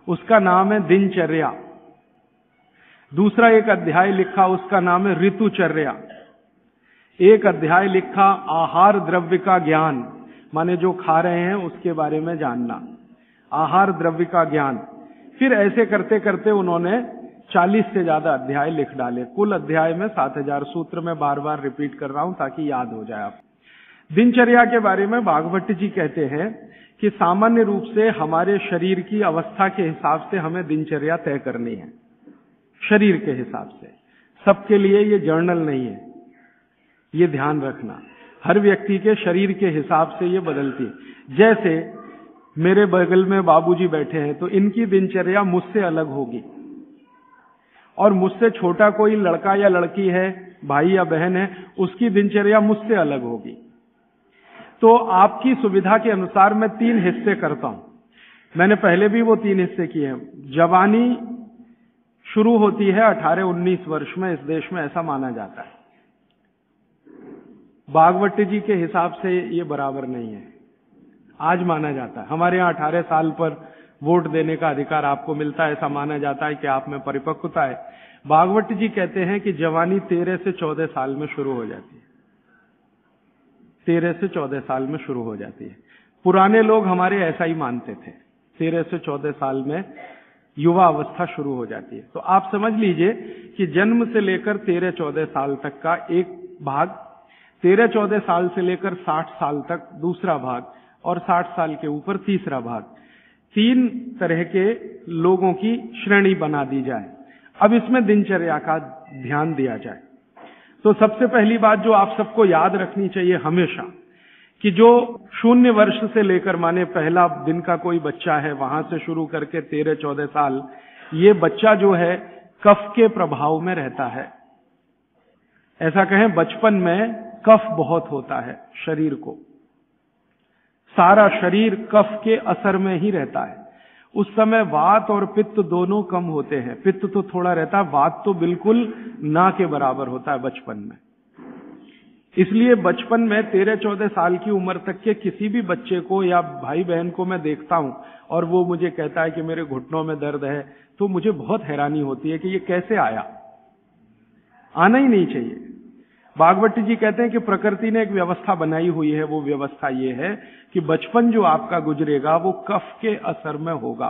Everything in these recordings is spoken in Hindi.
उसका नाम है दिनचर्या। दूसरा एक अध्याय लिखा, उसका नाम है ऋतुचर्या। एक अध्याय लिखा आहार द्रव्य का ज्ञान, माने जो खा रहे हैं उसके बारे में जानना, आहार द्रव्य का ज्ञान। फिर ऐसे करते करते उन्होंने 40 से ज्यादा अध्याय लिख डाले। कुल अध्याय में 7000 सूत्र में बार बार रिपीट कर रहा हूं ताकि याद हो जाए आप। दिनचर्या के बारे में भागवत जी कहते हैं कि सामान्य रूप से हमारे शरीर की अवस्था के हिसाब से हमें दिनचर्या तय करनी है, शरीर के हिसाब से। सबके लिए ये जर्नल नहीं है, ये ध्यान रखना। हर व्यक्ति के शरीर के हिसाब से ये बदलती है। जैसे मेरे बगल में बाबूजी बैठे हैं तो इनकी दिनचर्या मुझसे अलग होगी, और मुझसे छोटा कोई लड़का या लड़की है, भाई या बहन है, उसकी दिनचर्या मुझसे अलग होगी। तो आपकी सुविधा के अनुसार मैं 3 हिस्से करता हूं। मैंने पहले भी वो 3 हिस्से किए हैं। जवानी शुरू होती है 18-19 वर्ष में, इस देश में ऐसा माना जाता है। भागवत जी के हिसाब से ये बराबर नहीं है, आज माना जाता है। हमारे यहाँ 18 साल पर वोट देने का अधिकार आपको मिलता है, ऐसा माना जाता है कि आप में परिपक्वता है। भागवत जी कहते हैं कि जवानी 13 से 14 साल में शुरू हो जाती है, 13 से 14 साल में शुरू हो जाती है। पुराने लोग हमारे ऐसा ही मानते थे, 13 से 14 साल में युवा अवस्था शुरू हो जाती है। तो आप समझ लीजिए कि जन्म से लेकर 13-14 साल तक का एक भाग, 13-14 साल से लेकर 60 साल तक दूसरा भाग, और 60 साल के ऊपर तीसरा भाग। 3 तरह के लोगों की श्रेणी बना दी जाए। अब इसमें दिनचर्या का ध्यान दिया जाए तो सबसे पहली बात जो आप सबको याद रखनी चाहिए हमेशा, कि जो 0 वर्ष से लेकर, माने पहला दिन का कोई बच्चा है, वहां से शुरू करके 13-14 साल, ये बच्चा जो है कफ के प्रभाव में रहता है। ऐसा कहें, बचपन में कफ बहुत होता है शरीर को, सारा शरीर कफ के असर में ही रहता है। उस समय वात और पित्त दोनों कम होते हैं। पित्त तो थोड़ा रहता है, वात तो बिल्कुल ना के बराबर होता है बचपन में। इसलिए बचपन में 13-14 साल की उम्र तक के किसी भी बच्चे को या भाई बहन को मैं देखता हूं और वो मुझे कहता है कि मेरे घुटनों में दर्द है, तो मुझे बहुत हैरानी होती है कि ये कैसे आया। आना ही नहीं चाहिए। भागवत जी कहते हैं कि प्रकृति ने एक व्यवस्था बनाई हुई है। वो व्यवस्था ये है कि बचपन जो आपका गुजरेगा वो कफ के असर में होगा,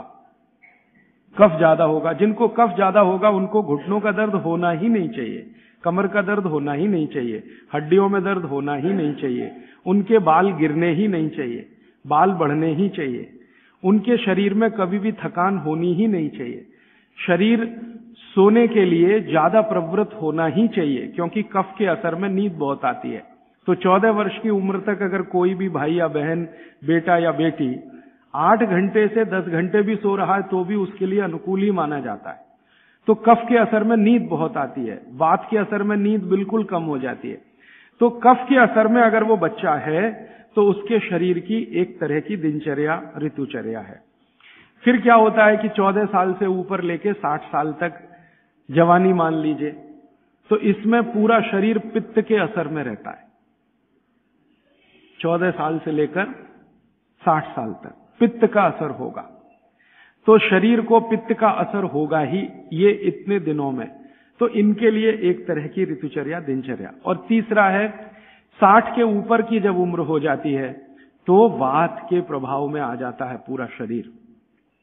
कफ ज्यादा होगा। जिनको कफ ज्यादा होगा उनको घुटनों का दर्द होना ही नहीं चाहिए, कमर का दर्द होना ही नहीं चाहिए, हड्डियों में दर्द होना ही नहीं चाहिए, उनके बाल गिरने ही नहीं चाहिए, बाल बढ़ने ही चाहिए, उनके शरीर में कभी भी थकान होनी ही नहीं चाहिए। शरीर सोने के लिए ज्यादा प्रवृत्त होना ही चाहिए, क्योंकि कफ के असर में नींद बहुत आती है। तो 14 वर्ष की उम्र तक अगर कोई भी भाई या बहन, बेटा या बेटी 8 घंटे से 10 घंटे भी सो रहा है तो भी उसके लिए अनुकूल ही माना जाता है। तो कफ के असर में नींद बहुत आती है, वात के असर में नींद बिल्कुल कम हो जाती है। तो कफ के असर में अगर वो बच्चा है तो उसके शरीर की एक तरह की दिनचर्या ऋतुचर्या है। फिर क्या होता है कि 14 साल से ऊपर लेके 60 साल तक जवानी मान लीजिए, तो इसमें पूरा शरीर पित्त के असर में रहता है। 14 साल से लेकर 60 साल तक पित्त का असर होगा, तो शरीर को पित्त का असर होगा ही ये इतने दिनों में। तो इनके लिए एक तरह की ऋतुचर्या, दिनचर्या। और तीसरा है 60 के ऊपर की जब उम्र हो जाती है तो वात के प्रभाव में आ जाता है पूरा शरीर।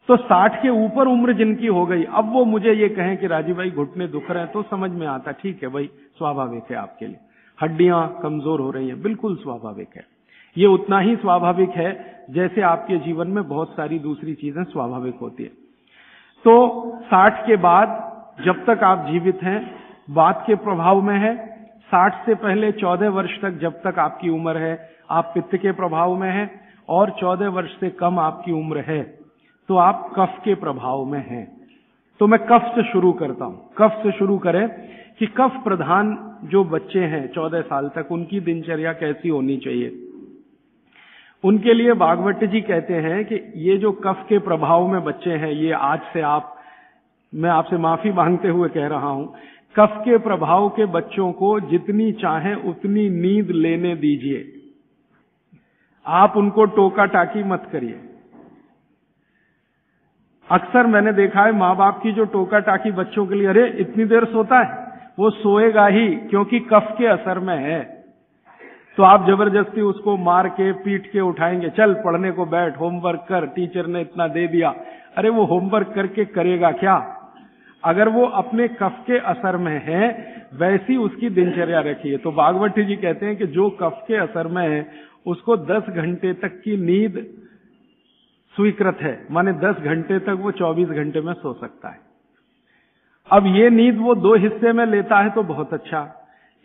तो 60 के ऊपर उम्र जिनकी हो गई, अब वो मुझे ये कहें कि राजीव भाई घुटने दुख रहे हैं, तो समझ में आता, ठीक है भाई, स्वाभाविक है आपके लिए, हड्डियां कमजोर हो रही हैं, बिल्कुल स्वाभाविक है। ये उतना ही स्वाभाविक है जैसे आपके जीवन में बहुत सारी दूसरी चीजें स्वाभाविक होती है। तो 60 के बाद जब तक आप जीवित हैं वात के प्रभाव में है, 60 से पहले 14 वर्ष तक जब तक आपकी उम्र है आप पित्त के प्रभाव में हैं, और 14 वर्ष से कम आपकी उम्र है तो आप कफ के प्रभाव में हैं। तो मैं कफ से शुरू करता हूं। कफ से शुरू करें कि कफ प्रधान जो बच्चे हैं 14 साल तक, उनकी दिनचर्या कैसी होनी चाहिए। उनके लिए भागवत जी कहते हैं कि ये जो कफ के प्रभाव में बच्चे हैं, ये आज से मैं आपसे माफी मांगते हुए कह रहा हूं, कफ के प्रभाव के बच्चों को जितनी चाहे उतनी नींद लेने दीजिए। आप उनको टोका टाकी मत करिए। अक्सर मैंने देखा है माँ बाप की जो टोका टाकी बच्चों के लिए, अरे इतनी देर सोता है, वो सोएगा ही क्योंकि कफ के असर में है। तो आप जबरदस्ती उसको मार के पीट के उठाएंगे, चल पढ़ने को बैठ, होमवर्क कर, टीचर ने इतना दे दिया। अरे वो होमवर्क करके करेगा क्या? अगर वो अपने कफ के असर में है, वैसी उसकी दिनचर्या रखिए। तो भागवती जी कहते हैं कि जो कफ के असर में है उसको 10 घंटे तक की नींद स्वीकृत है, माने 10 घंटे तक वो 24 घंटे में सो सकता है। अब ये नींद वो 2 हिस्से में लेता है तो बहुत अच्छा,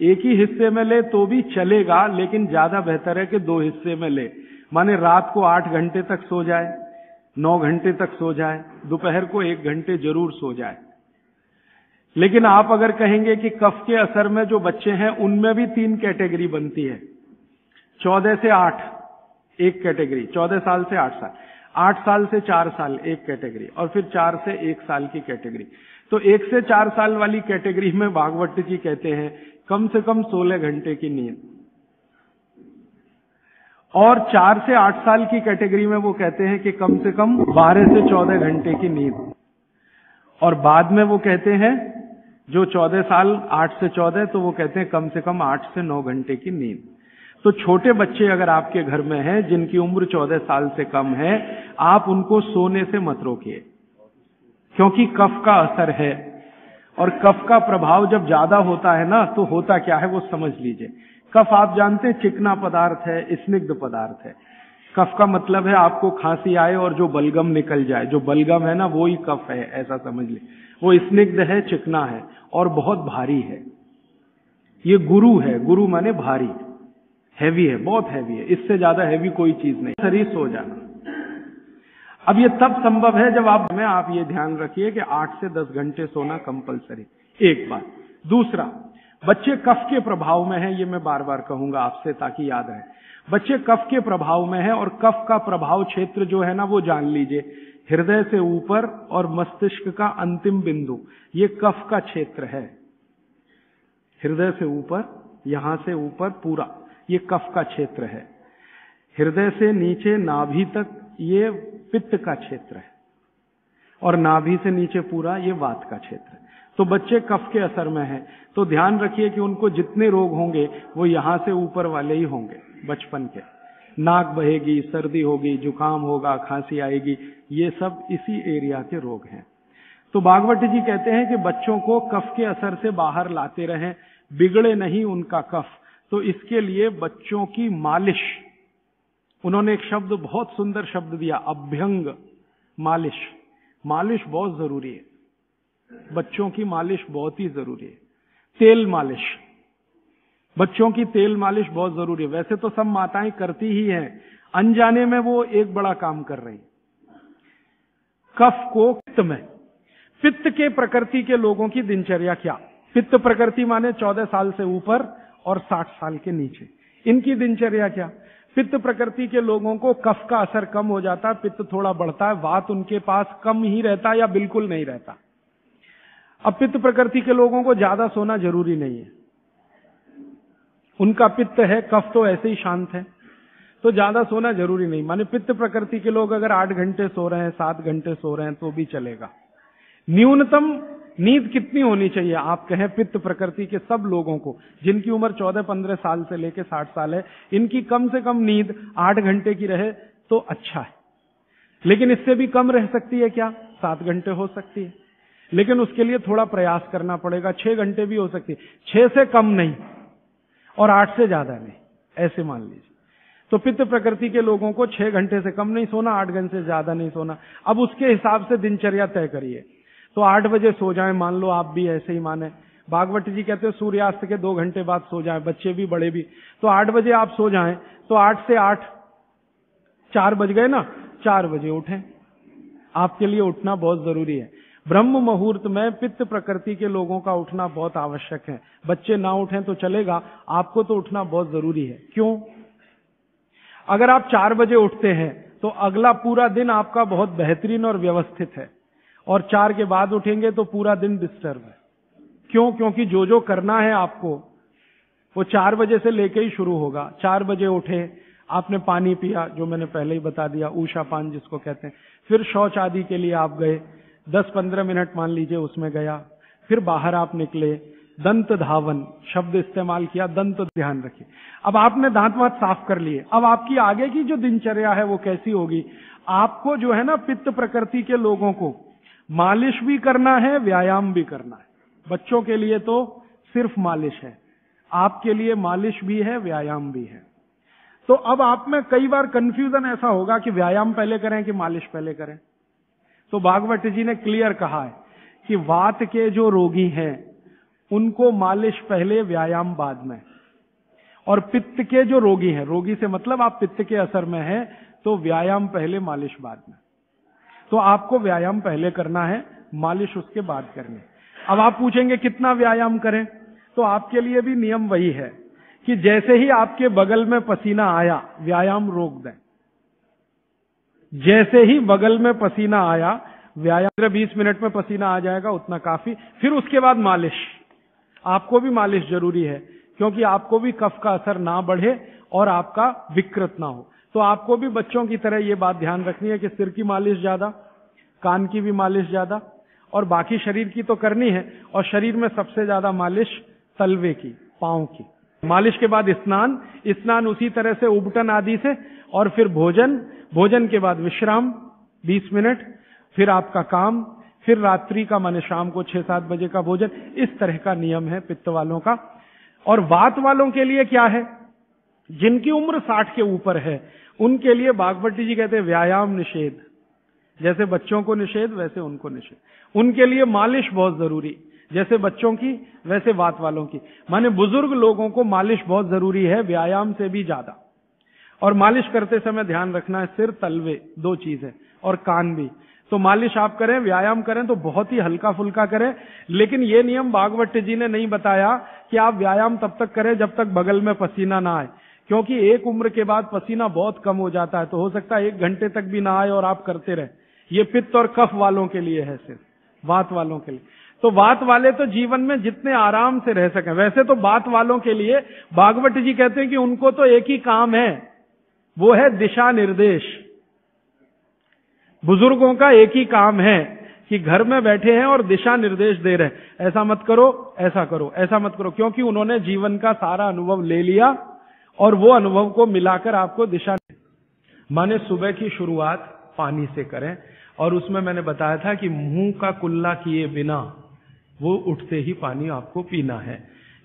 एक ही हिस्से में ले तो भी चलेगा, लेकिन ज्यादा बेहतर है कि 2 हिस्से में ले। माने रात को 8 घंटे तक सो जाए, 9 घंटे तक सो जाए, दोपहर को 1 घंटे जरूर सो जाए। लेकिन आप अगर कहेंगे कि कफ के असर में जो बच्चे हैं उनमें भी 3 कैटेगरी बनती है। 14 से 8 एक कैटेगरी, 14 साल से 8 साल, 8 साल से 4 साल एक कैटेगरी, और फिर 4 से 1 साल की कैटेगरी। तो 1 से 4 साल वाली कैटेगरी में भागवत जी कहते हैं कम से कम 16 घंटे की नींद, और 4 से 8 साल की कैटेगरी में वो कहते हैं कि कम से कम 12 से 14 घंटे की नींद, और बाद में वो कहते हैं जो 14 साल 8 से 14 तो वो कहते हैं कम से कम 8 से 9 घंटे की नींद। तो छोटे बच्चे अगर आपके घर में हैं जिनकी उम्र 14 साल से कम है, आप उनको सोने से मत रोकिए, क्योंकि कफ का असर है, और कफ का प्रभाव जब ज्यादा होता है ना तो होता क्या है वो समझ लीजिए। कफ आप जानते हैं चिकना पदार्थ है, स्निग्ध पदार्थ है। कफ का मतलब है आपको खांसी आए और जो बलगम निकल जाए, जो बलगम है ना वो ही कफ है, ऐसा समझ ले। वो स्निग्ध है, चिकना है और बहुत भारी है। ये गुरु है, गुरु माने भारी, हैवी है, बहुत हैवी है, इससे ज्यादा हैवी कोई चीज नहीं। शरीर सो जाना। अब ये तब संभव है जब आप ये ध्यान रखिए कि 8 से 10 घंटे सोना कंपलसरी, एक बात। दूसरा, बच्चे कफ के प्रभाव में हैं, ये मैं बार बार कहूंगा आपसे ताकि याद रहे। बच्चे कफ के प्रभाव में हैं, और कफ का प्रभाव क्षेत्र जो है ना वो जान लीजिए, हृदय से ऊपर और मस्तिष्क का अंतिम बिंदु, ये कफ का क्षेत्र है। हृदय से ऊपर, यहां से ऊपर पूरा ये कफ का क्षेत्र है। हृदय से नीचे नाभि तक ये पित्त का क्षेत्र है, और नाभि से नीचे पूरा ये वात का क्षेत्र है। तो बच्चे कफ के असर में हैं, तो ध्यान रखिए कि उनको जितने रोग होंगे वो यहां से ऊपर वाले ही होंगे बचपन के। नाक बहेगी, सर्दी होगी, जुकाम होगा, खांसी आएगी, ये सब इसी एरिया के रोग हैं। तो भागवत जी कहते हैं कि बच्चों को कफ के असर से बाहर लाते रहें, बिगड़े नहीं उनका कफ। तो इसके लिए बच्चों की मालिश, उन्होंने एक शब्द, बहुत सुंदर शब्द दिया, अभ्यंग मालिश। मालिश बहुत जरूरी है, बच्चों की मालिश बहुत ही जरूरी है। तेल मालिश, बच्चों की तेल मालिश बहुत जरूरी है। वैसे तो सब माताएं करती ही हैं, अनजाने में वो एक बड़ा काम कर रही। कफ को पित्त में, पित्त के प्रकृति के लोगों की दिनचर्या क्या? पित्त प्रकृति माने 14 साल से ऊपर और 60 साल के नीचे, इनकी दिनचर्या क्या? पित्त प्रकृति के लोगों को कफ का असर कम हो जाता है, पित्त थोड़ा बढ़ता है, वात उनके पास कम ही रहता है या बिल्कुल नहीं रहता। अब पित्त प्रकृति के लोगों को ज्यादा सोना जरूरी नहीं है, उनका पित्त है, कफ तो ऐसे ही शांत है, तो ज्यादा सोना जरूरी नहीं। माने पित्त प्रकृति के लोग अगर 8 घंटे सो रहे हैं, 7 घंटे सो रहे हैं तो भी चलेगा। न्यूनतम नींद कितनी होनी चाहिए? आप कहें पित्त प्रकृति के सब लोगों को जिनकी उम्र 14-15 साल से लेकर 60 साल है, इनकी कम से कम नींद 8 घंटे की रहे तो अच्छा है। लेकिन इससे भी कम रह सकती है क्या? 7 घंटे हो सकती है, लेकिन उसके लिए थोड़ा प्रयास करना पड़ेगा। 6 घंटे भी हो सकती है, 6 से कम नहीं और 8 से ज्यादा नहीं, ऐसे मान लीजिए। तो पित्त प्रकृति के लोगों को 6 घंटे से कम नहीं सोना, 8 घंटे से ज्यादा नहीं सोना। अब उसके हिसाब से दिनचर्या तय करिए। तो 8 बजे सो जाएं, मान लो आप भी ऐसे ही माने। भागवत जी कहते हैं सूर्यास्त के 2 घंटे बाद सो जाएं, बच्चे भी बड़े भी। तो 8 बजे आप सो जाएं, तो 8 से 8 4 बज गए ना, 4 बजे उठें। आपके लिए उठना बहुत जरूरी है। ब्रह्म मुहूर्त में पित्त प्रकृति के लोगों का उठना बहुत आवश्यक है। बच्चे ना उठें तो चलेगा, आपको तो उठना बहुत जरूरी है। क्यों? अगर आप 4 बजे उठते हैं तो अगला पूरा दिन आपका बहुत बेहतरीन और व्यवस्थित है, और 4 के बाद उठेंगे तो पूरा दिन डिस्टर्ब है। क्यों? क्योंकि जो जो करना है आपको वो 4 बजे से लेके ही शुरू होगा। 4 बजे उठे, आपने पानी पिया, जो मैंने पहले ही बता दिया, ऊषापान जिसको कहते हैं। फिर शौच आदि के लिए आप गए, 10-15 मिनट मान लीजिए उसमें गया, फिर बाहर आप निकले, दंत धावन शब्द इस्तेमाल किया, दंत ध्यान रखिए। अब आपने दांत वात साफ कर लिए, अब आपकी आगे की जो दिनचर्या है वो कैसी होगी? आपको जो है ना, पित्त प्रकृति के लोगों को मालिश भी करना है, व्यायाम भी करना है। बच्चों के लिए तो सिर्फ मालिश है, आपके लिए मालिश भी है, व्यायाम भी है। तो अब आप में कई बार कंफ्यूजन ऐसा होगा कि व्यायाम पहले करें कि मालिश पहले करें। तो भागवत जी ने क्लियर कहा है कि वात के जो रोगी हैं उनको मालिश पहले, व्यायाम बाद में। और पित्त के जो रोगी हैं, रोगी से मतलब आप पित्त के असर में हैं, तो व्यायाम पहले, मालिश बाद में। तो आपको व्यायाम पहले करना है, मालिश उसके बाद करनी। अब आप पूछेंगे कितना व्यायाम करें? तो आपके लिए भी नियम वही है कि जैसे ही आपके बगल में पसीना आया, व्यायाम रोक दें। जैसे ही बगल में पसीना आया, व्यायाम 20 मिनट में पसीना आ जाएगा, उतना काफी। फिर उसके बाद मालिश। आपको भी मालिश जरूरी है, क्योंकि आपको भी कफ का असर ना बढ़े और आपका विकृत ना हो। तो आपको भी बच्चों की तरह ये बात ध्यान रखनी है कि सिर की मालिश ज्यादा, कान की भी मालिश ज्यादा, और बाकी शरीर की तो करनी है। और शरीर में सबसे ज्यादा मालिश तलवे की, पांव की। मालिश के बाद स्नान, स्नान उसी तरह से उबटन आदि से, और फिर भोजन, भोजन के बाद विश्राम 20 मिनट, फिर आपका काम, फिर रात्रि का माने शाम को 6-7 बजे का भोजन। इस तरह का नियम है पित्त वालों का। और वात वालों के लिए क्या है? जिनकी उम्र 60 के ऊपर है उनके लिए भागवत जी कहते हैं व्यायाम निषेध। जैसे बच्चों को निषेध, वैसे उनको निषेध। उनके लिए मालिश बहुत जरूरी, जैसे बच्चों की वैसे वात वालों की। माने बुजुर्ग लोगों को मालिश बहुत जरूरी है, व्यायाम से भी ज्यादा। और मालिश करते समय ध्यान रखना है, सिर तलवे 2 चीज है, और कान भी। तो मालिश आप करें, व्यायाम करें तो बहुत ही हल्का फुल्का करें। लेकिन यह नियम भागवत जी ने नहीं बताया कि आप व्यायाम तब तक करें जब तक बगल में पसीना ना आए, क्योंकि एक उम्र के बाद पसीना बहुत कम हो जाता है। तो हो सकता है 1 घंटे तक भी ना आए और आप करते रहे। ये पित्त और कफ वालों के लिए है, सिर्फ वात वालों के लिए। तो वात वाले तो जीवन में जितने आराम से रह सकें। वैसे तो वात वालों के लिए भागवत जी कहते हैं कि उनको तो एक ही काम है, वो है दिशा निर्देश। बुजुर्गों का एक ही काम है कि घर में बैठे हैं और दिशा निर्देश दे रहे हैं, ऐसा मत करो, ऐसा करो, ऐसा मत करो। क्योंकि उन्होंने जीवन का सारा अनुभव ले लिया और वो अनुभव को मिलाकर आपको दिशा। माने सुबह की शुरुआत पानी से करें, और उसमें मैंने बताया था कि मुंह का कुल्ला किए बिना वो उठते ही पानी आपको पीना है।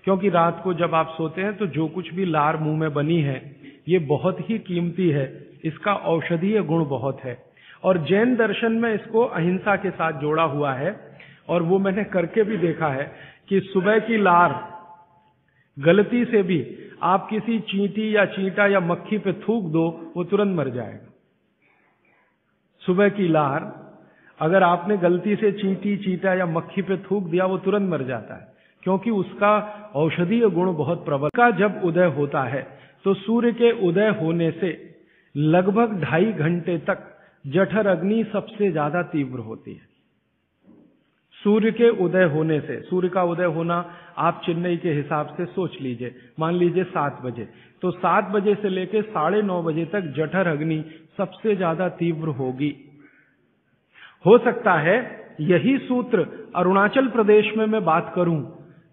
क्योंकि रात को जब आप सोते हैं तो जो कुछ भी लार मुंह में बनी है ये बहुत ही कीमती है, इसका औषधीय गुण बहुत है। और जैन दर्शन में इसको अहिंसा के साथ जोड़ा हुआ है, और वो मैंने करके भी देखा है कि सुबह की लार गलती से भी आप किसी चींटी या चींटा या मक्खी पे थूक दो, वो तुरंत मर जाएगा। सुबह की लार अगर आपने गलती से चींटी, चींटा या मक्खी पे थूक दिया, वो तुरंत मर जाता है, क्योंकि उसका औषधीय गुण बहुत प्रबल। का जब उदय होता है तो सूर्य के उदय होने से लगभग 2.5 घंटे तक जठर अग्नि सबसे ज्यादा तीव्र होती है। सूर्य के उदय होने से, सूर्य का उदय होना आप चेन्नई के हिसाब से सोच लीजिए, मान लीजिए 7 बजे, तो 7 बजे से लेकर 9:30 बजे तक जठर अग्नि सबसे ज्यादा तीव्र होगी। हो सकता है यही सूत्र अरुणाचल प्रदेश में मैं बात करूं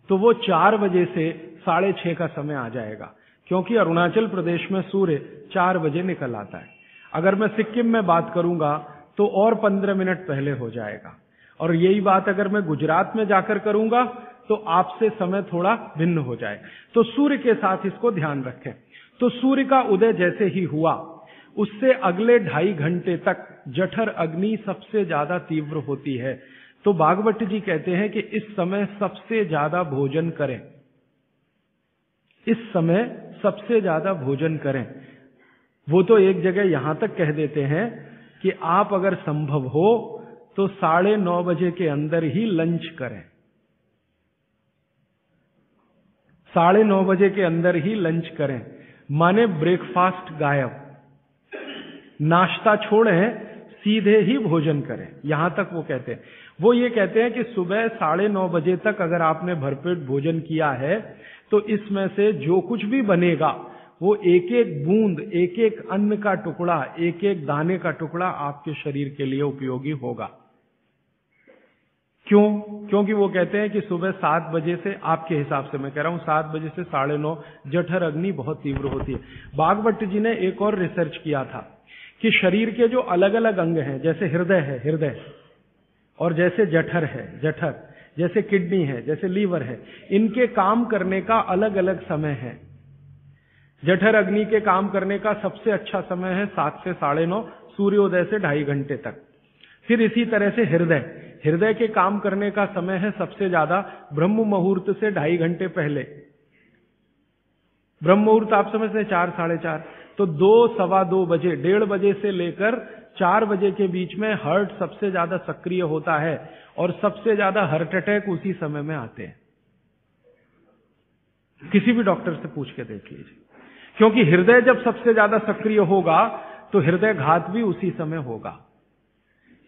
तो वो 4 बजे से 6:30 का समय आ जाएगा, क्योंकि अरुणाचल प्रदेश में सूर्य 4 बजे निकल आता है। अगर मैं सिक्किम में बात करूंगा तो और 15 मिनट पहले हो जाएगा, और यही बात अगर मैं गुजरात में जाकर करूंगा तो आपसे समय थोड़ा भिन्न हो जाए। तो सूर्य के साथ इसको ध्यान रखें। तो सूर्य का उदय जैसे ही हुआ उससे अगले 2.5 घंटे तक जठर अग्नि सबसे ज्यादा तीव्र होती है। तो भागवत जी कहते हैं कि इस समय सबसे ज्यादा भोजन करें, इस समय सबसे ज्यादा भोजन करें। वो तो एक जगह यहां तक कह देते हैं कि आप अगर संभव हो तो 9:30 बजे के अंदर ही लंच करें। 9:30 बजे के अंदर ही लंच करें, माने ब्रेकफास्ट गायब, नाश्ता छोड़ें, सीधे ही भोजन करें। यहां तक वो कहते हैं। वो ये कहते हैं कि सुबह 9:30 बजे तक अगर आपने भरपेट भोजन किया है तो इसमें से जो कुछ भी बनेगा वो एक एक बूंद, एक एक अन्न का टुकड़ा, एक एक दाने का टुकड़ा आपके शरीर के लिए उपयोगी होगा। क्यों? क्योंकि वो कहते हैं कि सुबह 7 बजे से, आपके हिसाब से मैं कह रहा हूं, 7 बजे से 9:30 जठर अग्नि बहुत तीव्र होती है। भागवत जी ने एक और रिसर्च किया था कि शरीर के जो अलग अलग अंग हैं, जैसे हृदय है, हृदय, और जैसे जठर है, जठर, जैसे किडनी है, जैसे लीवर है, इनके काम करने का अलग अलग समय है। जठर अग्नि के काम करने का सबसे अच्छा समय है 7 से 9:30, सूर्योदय से 2.5 घंटे तक। फिर इसी तरह से हृदय, हृदय के काम करने का समय है सबसे ज्यादा ब्रह्म मुहूर्त से 2.5 घंटे पहले। ब्रह्म मुहूर्त आप समझते हैं 4, 4:30, तो 2, सवा 2 बजे, 1:30 बजे से लेकर 4 बजे के बीच में हार्ट सबसे ज्यादा सक्रिय होता है और सबसे ज्यादा हार्ट अटैक उसी समय में आते हैं। किसी भी डॉक्टर से पूछ के देख लीजिए, क्योंकि हृदय जब सबसे ज्यादा सक्रिय होगा तो हृदय घात भी उसी समय होगा।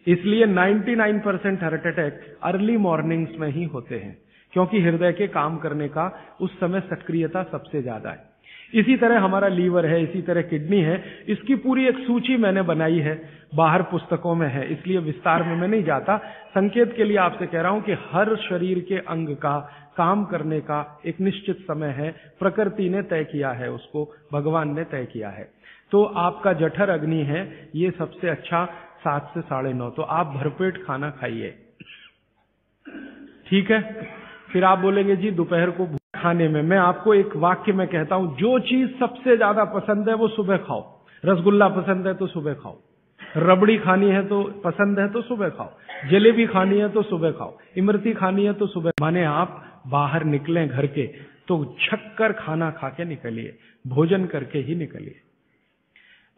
इसलिए 99% हार्ट अटैक अर्ली मॉर्निंग्स में ही होते हैं, क्योंकि हृदय के काम करने का उस समय सक्रियता सबसे ज्यादा है। इसी तरह हमारा लीवर है, इसी तरह किडनी है। इसकी पूरी एक सूची मैंने बनाई है, बाहर पुस्तकों में है, इसलिए विस्तार में मैं नहीं जाता। संकेत के लिए आपसे कह रहा हूं कि हर शरीर के अंग का काम करने का एक निश्चित समय है, प्रकृति ने तय किया है, उसको भगवान ने तय किया है। तो आपका जठर अग्नि है, ये सबसे अच्छा 7 से 9:30, तो आप भरपेट खाना खाइए, ठीक है। फिर आप बोलेंगे जी दोपहर को खाने में, मैं आपको एक वाक्य में कहता हूं, जो चीज सबसे ज्यादा पसंद है वो सुबह खाओ। रसगुल्ला पसंद है तो सुबह खाओ, रबड़ी खानी है तो पसंद है तो सुबह खाओ, जलेबी खानी है तो सुबह खाओ, इमरती खानी है तो सुबह। माने आप बाहर निकलें घर के तो छक्कर खाना खा के निकलिए, भोजन करके ही निकलिए।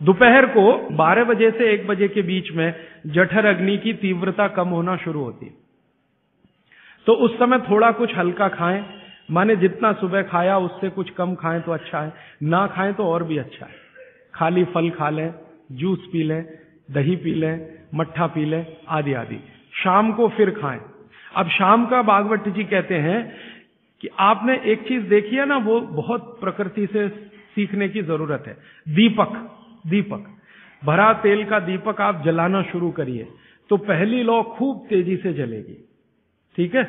दोपहर को 12 बजे से 1 बजे के बीच में जठर अग्नि की तीव्रता कम होना शुरू होती है, तो उस समय थोड़ा कुछ हल्का खाएं। माने जितना सुबह खाया उससे कुछ कम खाएं तो अच्छा है, ना खाएं तो और भी अच्छा है। खाली फल खा लें, जूस पी लें, दही पी लें, मट्ठा पी लें, आदि आदि। शाम को फिर खाएं। अब शाम का भागवत जी कहते हैं कि आपने एक चीज देखी है ना, वो बहुत प्रकृति से सीखने की जरूरत है। दीपक, दीपक, भरा तेल का दीपक आप जलाना शुरू करिए तो पहली लौ खूब तेजी से जलेगी, ठीक है,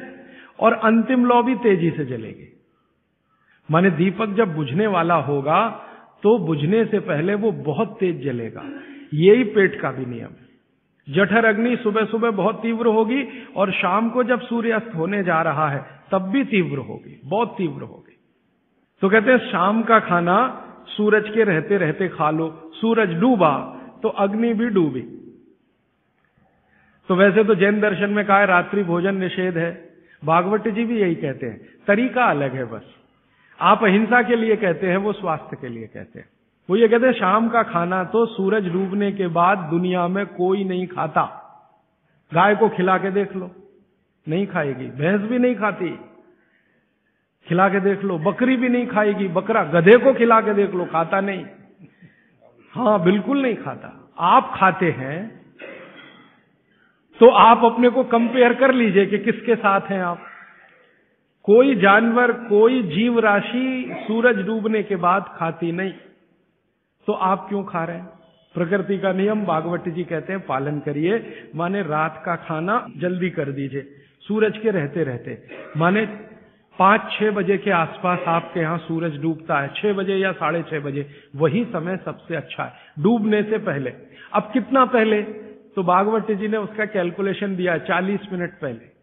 और अंतिम लौ भी तेजी से जलेगी। माने दीपक जब बुझने वाला होगा तो बुझने से पहले वो बहुत तेज जलेगा। यही पेट का भी नियम है। जठर अग्नि सुबह सुबह बहुत तीव्र होगी और शाम को जब सूर्यास्त होने जा रहा है तब भी तीव्र होगी, बहुत तीव्र होगी। तो कहते हैं शाम का खाना सूरज के रहते रहते खा लो। सूरज डूबा तो अग्नि भी डूबी। तो वैसे तो जैन दर्शन में कहा है रात्रि भोजन निषेध है, भागवत जी भी यही कहते हैं, तरीका अलग है बस। आप अहिंसा के लिए कहते हैं, वो स्वास्थ्य के लिए कहते हैं। वो ये कहते हैं शाम का खाना तो सूरज डूबने के बाद दुनिया में कोई नहीं खाता। गाय को खिला के देख लो, नहीं खाएगी। भैंस भी नहीं खाती, खिला के देख लो। बकरी भी नहीं खाएगी, बकरा गधे को खिला के देख लो, खाता नहीं। हाँ, बिल्कुल नहीं खाता। आप खाते हैं तो आप अपने को कंपेयर कर लीजिए कि किसके साथ हैं आप। कोई जानवर, कोई जीव राशि सूरज डूबने के बाद खाती नहीं, तो आप क्यों खा रहे हैं? प्रकृति का नियम भागवत जी कहते हैं पालन करिए। माने रात का खाना जल्दी कर दीजिए सूरज के रहते रहते। माने 5-6 बजे के आसपास आपके यहां सूरज डूबता है, 6 बजे या 6:30 बजे, वही समय सबसे अच्छा है डूबने से पहले। अब कितना पहले? तो भागवत जी ने उसका कैलकुलेशन दिया 40 मिनट पहले।